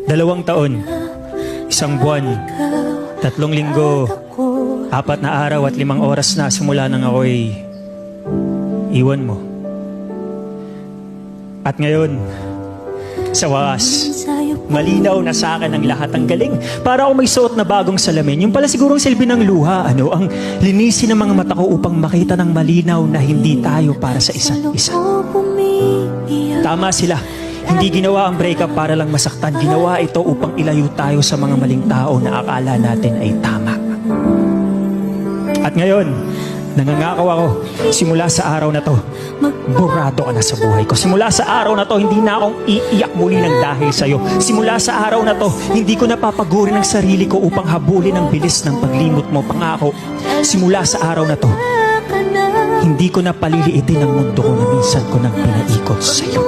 2 taon, 1 buwan, 3 linggo, 4 na araw at 5 oras na simula nang ako'y iwan mo. At ngayon, sa wakas, malinaw na sa akin ang lahat. Ang galing. Para ako may suot na bagong salamin. Yung pala sigurong silbi ng luha. Ang linisin ng mga mata ko upang makita ng malinaw na hindi tayo para sa isa't isa. Tama sila. Hindi ginawa ang breakup para lang masaktan. Ginawa ito upang ilayo tayo sa mga maling tao na akala natin ay tama. At ngayon, nangangako ako, simula sa araw na to, burado ka na sa buhay ko. Simula sa araw na to, hindi na akong iiyak muli ng dahil sa'yo. Simula sa araw na to, hindi ko napapagurin ang sarili ko upang habulin ang bilis ng paglimot mo. Pangako, simula sa araw na to, hindi ko na paliliitin ang mundo ko na minsan ko nang pinaikot sa'yo.